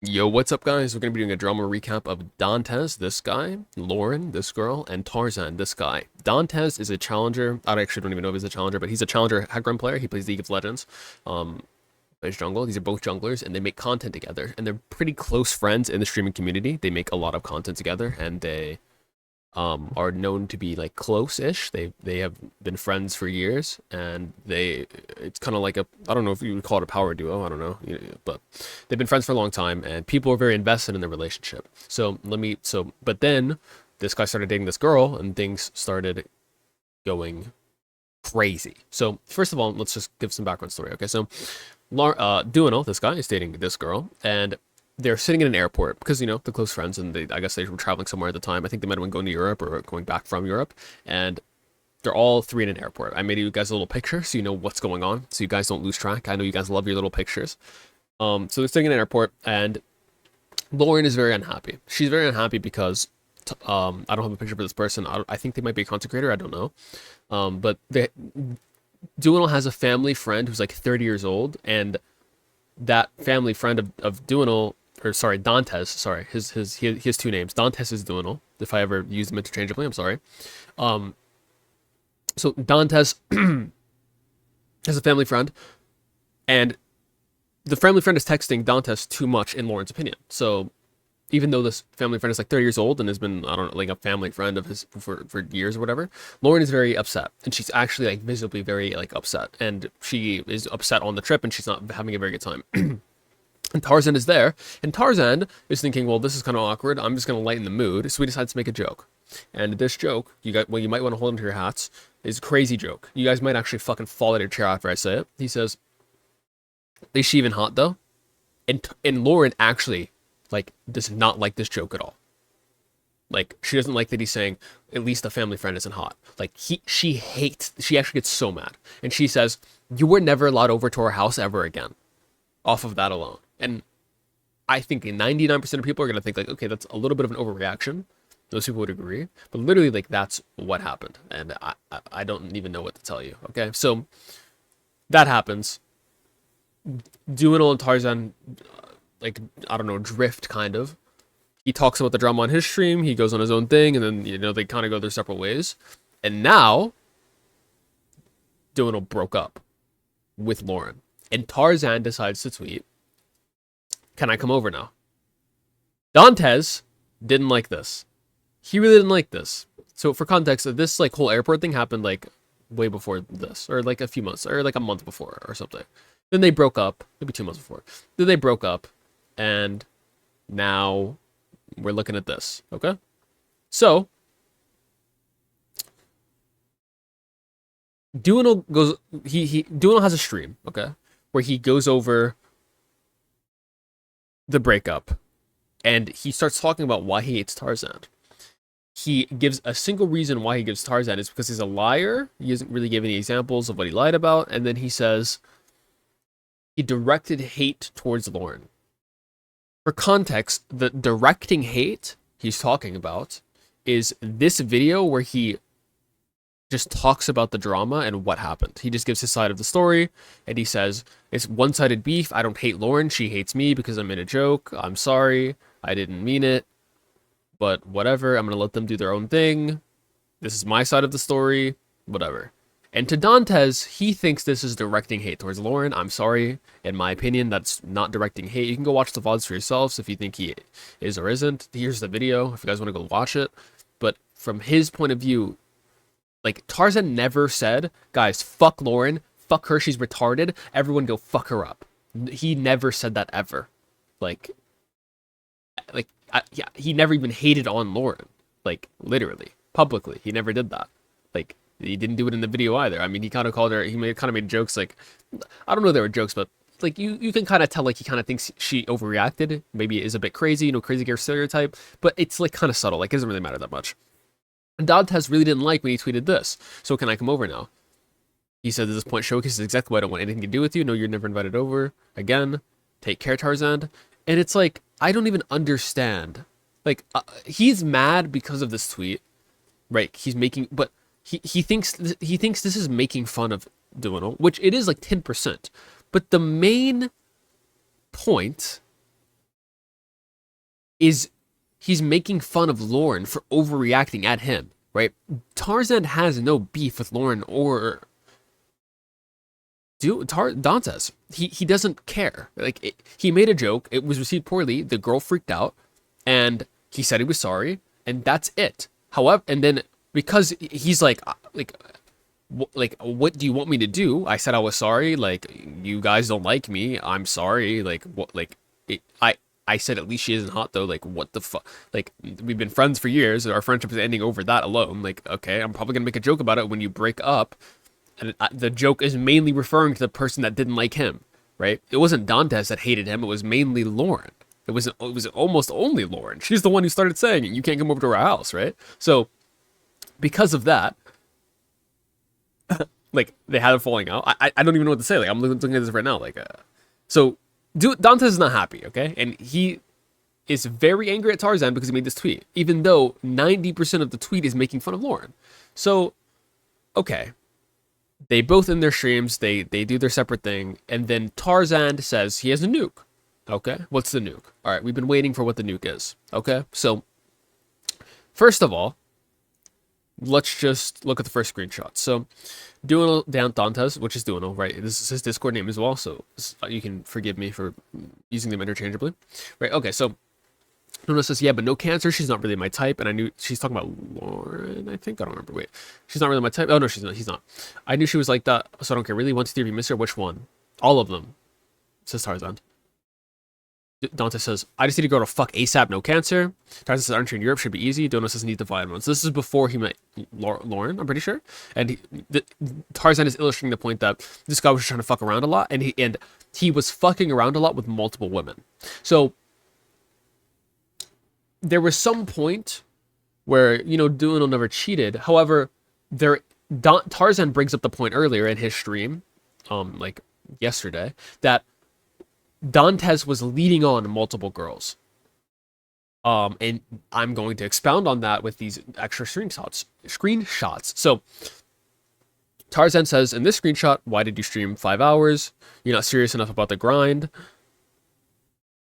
Yo, what's up, guys? We're going to be doing a drama recap of Dantes, this guy, Lauren, this girl, and Tarzan, this guy. Dantes is a challenger. I actually don't even know if he's a challenger, but he's a challenger Hagrim player. He plays League of Legends. Plays jungle. These are both junglers, and they make content together. And they're pretty close friends in the streaming community. They make a lot of content together, and they are known to be like close-ish. They have been friends for years, and it's kind of like a, I don't know if you would call it a power duo. I don't know, but they've been friends for a long time, and people are very invested in the relationship. But then this guy started dating this girl, and things started going crazy. So first of all, let's just give some background story. Okay, so Duino, this guy, is dating this girl, and they're sitting in an airport because, they're close friends, and I guess they were traveling somewhere at the time. I think they might have been going to Europe or going back from Europe, and they're all three in an airport. I made you guys a little picture so you know what's going on, so you guys don't lose track. I know you guys love your little pictures. So they're sitting in an airport, and Lauren is very unhappy. She's very unhappy because I don't have a picture for this person. I think they might be a content creator. I don't know. But Duino has a family friend who's like 30 years old, and that family friend of Duino, or sorry, Dantes, sorry, he has two names. Dantes is Duino. If I ever use them interchangeably, I'm sorry. So Dantes has a family friend, and the family friend is texting Dantes too much, in Lauren's opinion. So even though this family friend is like 30 years old and has been, I don't know, like a family friend of his for years or whatever, Lauren is very upset, and she's actually like visibly very like upset, and she is upset on the trip, and she's not having a very good time. And Tarzan is there, and Tarzan is thinking, well, this is kind of awkward. I'm just going to lighten the mood. So he decides to make a joke. And this joke, you might want to hold into your hats, is a crazy joke. You guys might actually fucking fall out of your chair after I say it. He says, "Is she even hot though?" And Lauren actually like does not like this joke at all. Like, she doesn't like that he's saying at least a family friend isn't hot. Like, she actually gets so mad, and she says, "You were never allowed over to our house ever again." Off of that alone. And I think 99% of people are going to think like, okay, that's a little bit of an overreaction. Those people would agree. But literally, like, that's what happened. And I don't even know what to tell you. Okay, so that happens. Duinal and Tarzan, like, I don't know, drift kind of. He talks about the drama on his stream. He goes on his own thing. And then, they kind of go their separate ways. And now, Duinal broke up with Lauren. And Tarzan decides to tweet, "Can I come over now?" Dantes didn't like this. He really didn't like this. So for context, this like whole airport thing happened like way before this, or like a few months, or like a month before or something. Then they broke up, maybe 2 months before. Then they broke up, and now we're looking at this, okay? So Duinal goes, Duinal has a stream, okay, where he goes over the breakup, and he starts talking about why he hates Tarzan. He gives a single reason why he gives Tarzan is because he's a liar. He doesn't really give any examples of what he lied about, and then he says he directed hate towards Lauren. For context, the directing hate he's talking about is this video where he just talks about the drama and what happened. He just gives his side of the story, and he says, "It's one-sided beef. I don't hate Lauren. She hates me because I made a joke. I'm sorry. I didn't mean it. But whatever. I'm going to let them do their own thing. This is my side of the story. Whatever." And to Dantes, he thinks this is directing hate towards Lauren. I'm sorry. In my opinion, that's not directing hate. You can go watch the VODs for yourselves if you think he is or isn't. Here's the video if you guys want to go watch it. But from his point of view, like, Tarzan never said, "Guys, fuck Lauren, fuck her, she's retarded, everyone go fuck her up." He never said that ever. Yeah, he never even hated on Lauren. Like, literally, publicly, he never did that. Like, he didn't do it in the video either. I mean, he kind of called her, kind of made jokes, like, I don't know if they were jokes, but like, you can kind of tell, like, he kind of thinks she overreacted, maybe is a bit crazy, crazy girl stereotype, but it's like kind of subtle, like, it doesn't really matter that much. And Dantes really didn't like when he tweeted this. "So can I come over now?" He said, "This point showcases exactly why I don't want anything to do with you. No, you're never invited over again. Take care, Tarzan." And it's like, I don't even understand. Like, he's mad because of this tweet, right? But he thinks this is making fun of Duino, which it is like 10%. But the main point is he's making fun of Lauren for overreacting at him, right? Tarzan has no beef with Lauren or Dantes. He doesn't care. Like he made a joke, it was received poorly. The girl freaked out, and he said he was sorry, and that's it. However, and then because he's like what do you want me to do? I said I was sorry. Like you guys don't like me. I'm sorry. Like what? Like it, I said at least she isn't hot though. Like what the fuck? Like we've been friends for years. Our friendship is ending over that alone. Like okay, I'm probably gonna make a joke about it when you break up, and the joke is mainly referring to the person that didn't like him, right? It wasn't Dantes that hated him. It was mainly Lauren. It was almost only Lauren. She's the one who started saying it. You can't come over to our house, right? So because of that, like they had a falling out. I don't even know what to say. Like I'm looking at this right now. Like so Dantes is not happy, okay, and he is very angry at Tarzan because he made this tweet, even though 90% of the tweet is making fun of Lauren. So okay, they both in their streams, they do their separate thing, and then Tarzan says he has a nuke. Okay, what's the nuke? All right, we've been waiting for what the nuke is. Okay, so first of all, let's just look at the first screenshot. So Duno Dantes, which is Duno, right? This is his Discord name as well, so you can forgive me for using them interchangeably, right? Okay, so Duno says, yeah, but no cancer. She's not really my type, and I knew she's talking about Lauren. I think I don't remember. Wait, she's not really my type. Oh no, she's not. He's not. I knew she was like that, so I don't care. Really, 1, 2, 3. If you miss her, which one? All of them, says Tarzan. Dante says, I just need to go to fuck ASAP, no cancer. Tarzan says, aren't you in Europe? Should be easy. Dono says, need the vitamins. So this is before he met Lauren, I'm pretty sure. And Tarzan is illustrating the point that this guy was trying to fuck around a lot, and he was fucking around a lot with multiple women. So there was some point where, Duno never cheated. However, Tarzan brings up the point earlier in his stream, like yesterday, that Dantes was leading on multiple girls. And I'm going to expound on that with these extra screenshots. So Tarzan says in this screenshot, why did you stream 5 hours? You're not serious enough about the grind.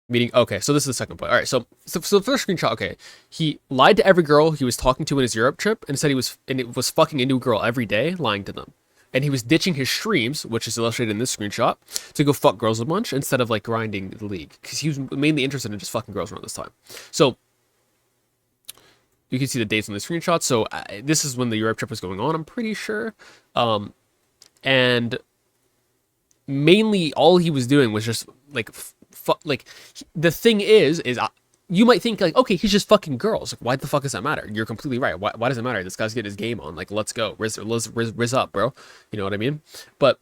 Meaning, okay, so this is the second point. All right, so the first screenshot, okay, he lied to every girl he was talking to in his Europe trip and said it was fucking a new girl every day, lying to them. And he was ditching his streams, which is illustrated in this screenshot, to go fuck girls a bunch instead of like grinding the league, because he was mainly interested in just fucking girls around this time. So you can see the dates on the screenshot. So this is when the Europe trip was going on, I'm pretty sure. And mainly all he was doing was just like the thing is you might think like, okay, he's just fucking girls. Like, why the fuck does that matter? You're completely right. Why does it matter? This guy's getting his game on. Like, let's go. Riz up, bro. You know what I mean? But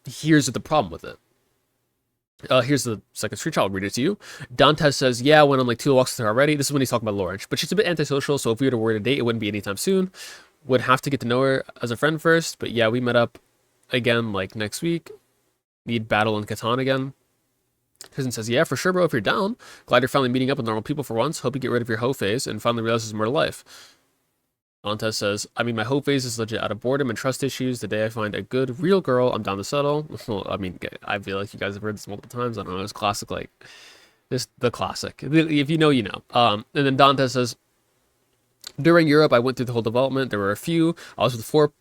here's the problem with it. Here's the second screenshot. I'll read it to you. Dantes says, yeah, I went on like 2 walks with her already. This is when he's talking about Lauren. But she's a bit antisocial, so if we were to word a date, it wouldn't be anytime soon. Would have to get to know her as a friend first. But yeah, we met up again like next week. Need battle in Catan again. Prison says, yeah, for sure, bro, if you're down. Glad you're finally meeting up with normal people for once. Hope you get rid of your hoe phase and finally realize there's more to life. Dantes says, I mean, my hoe phase is legit out of boredom and trust issues. The day I find a good, real girl, I'm down to settle. Well, I mean, I feel like you guys have heard this multiple times. I don't know, it's classic, like, this the classic. If you know, you know. And then Dantes says, during Europe, I went through the whole development. There were a few. I was with 4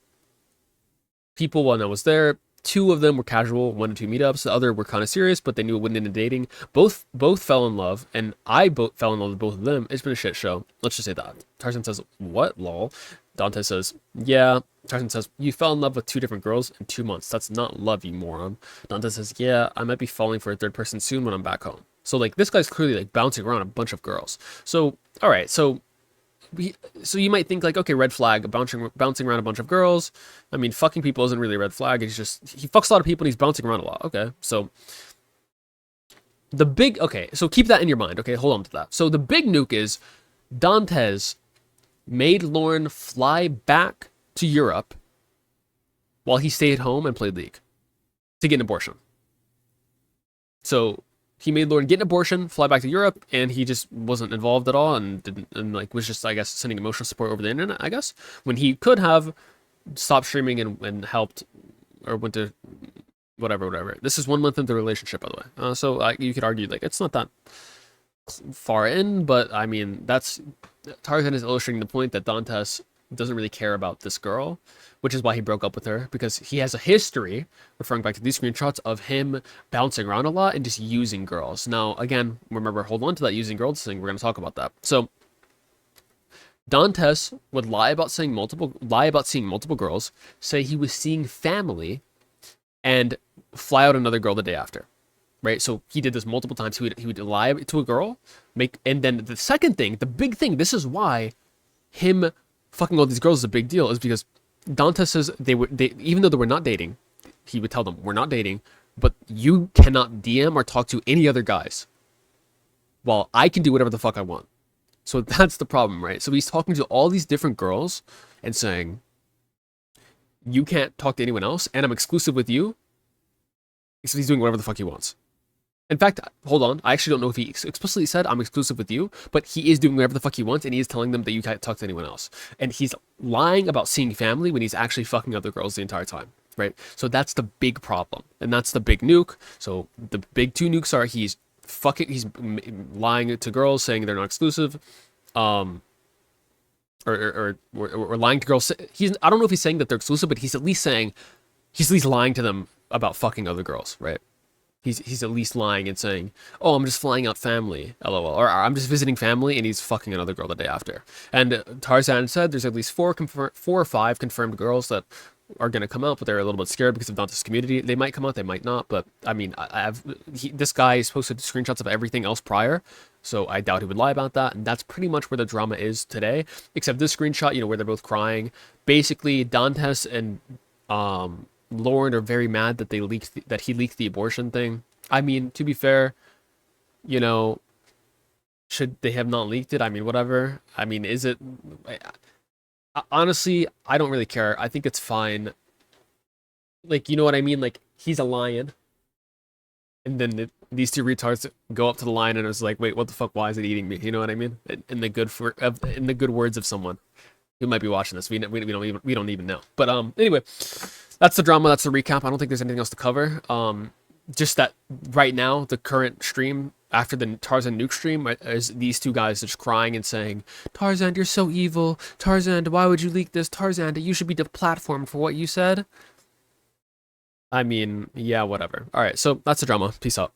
people when I was there. 2 of them were casual, 1 or 2 meetups. The other were kind of serious, but they knew it wouldn't end in dating. Both fell in love, and I fell in love with both of them. It's been a shit show. Let's just say that. Tarzan says, what, lol? Dante says, yeah. Tarzan says, you fell in love with 2 different girls in 2 months. That's not love, you moron. Dante says, yeah, I might be falling for a 3rd person soon when I'm back home. So, like, this guy's clearly, like, bouncing around a bunch of girls. So, all right, so you might think like, okay, red flag, bouncing around a bunch of girls. I mean, fucking people isn't really a red flag. It's just he fucks a lot of people and he's bouncing around a lot. Okay, so so keep that in your mind. Okay, hold on to that. So the big nuke is Dantes made Lauren fly back to Europe while he stayed home and played League to get an abortion. So he made Lauren get an abortion, fly back to Europe, and he just wasn't involved at all and like was just, I guess, sending emotional support over the internet, I guess, when he could have stopped streaming and helped or went to whatever. This is 1 month into the relationship, by the way. So you could argue like it's not that far in, but I mean, that's Tarzan is illustrating the point that Dantes doesn't really care about this girl, which is why he broke up with her, because he has a history, referring back to these screenshots, of him bouncing around a lot and just using girls. Now, again, remember, hold on to that using girls thing. We're going to talk about that. So, Dantes would lie about seeing multiple girls, say he was seeing family, and fly out another girl the day after. Right, so he did this multiple times. He would lie to a girl, and then the second thing, the big thing. This is why him fucking all these girls is a big deal, is because Dantes says they even though they were not dating, he would tell them, we're not dating, but you cannot DM or talk to any other guys, while I can do whatever the fuck I want. So that's the problem, right? So he's talking to all these different girls and saying, you can't talk to anyone else, and I'm exclusive with you. So he's doing whatever the fuck he wants. In fact, hold on. I actually don't know if he explicitly said, I'm exclusive with you, but he is doing whatever the fuck he wants, and he is telling them that you can't talk to anyone else. And he's lying about seeing family when he's actually fucking other girls the entire time, right? So that's the big problem, and that's the big nuke. So the big two nukes are he's lying to girls, saying they're not exclusive, or lying to girls. I don't know if he's saying that they're exclusive, but he's at least lying to them about fucking other girls, right? He's at least lying and saying, oh, I'm just flying out family, lol, or I'm just visiting family, and he's fucking another girl the day after. And Tarzan said there's at least four or five confirmed girls that are going to come out, but they're a little bit scared because of Dante's community. They might come out, they might not, but I mean, this guy is posted screenshots of everything else prior, so I doubt he would lie about that, and that's pretty much where the drama is today, except this screenshot, where they're both crying. Basically, Dantes and Lauren are very mad that that he leaked the abortion thing. I mean, to be fair, should they have not leaked it? I mean, whatever. I mean, is it? Honestly, I don't really care. I think it's fine. Like, you know what I mean? Like, he's a lion, and then these two retards go up to the lion and it's like, wait, what the fuck? Why is it eating me? You know what I mean? In the good words of someone who might be watching this, we don't even know. But anyway. That's the drama. That's the recap. I don't think there's anything else to cover. Just that right now, the current stream after the Tarzan nuke stream is these two guys just crying and saying, Tarzan, you're so evil. Tarzan, why would you leak this? Tarzan, you should be deplatformed for what you said. I mean, yeah, whatever. All right, so that's the drama. Peace out.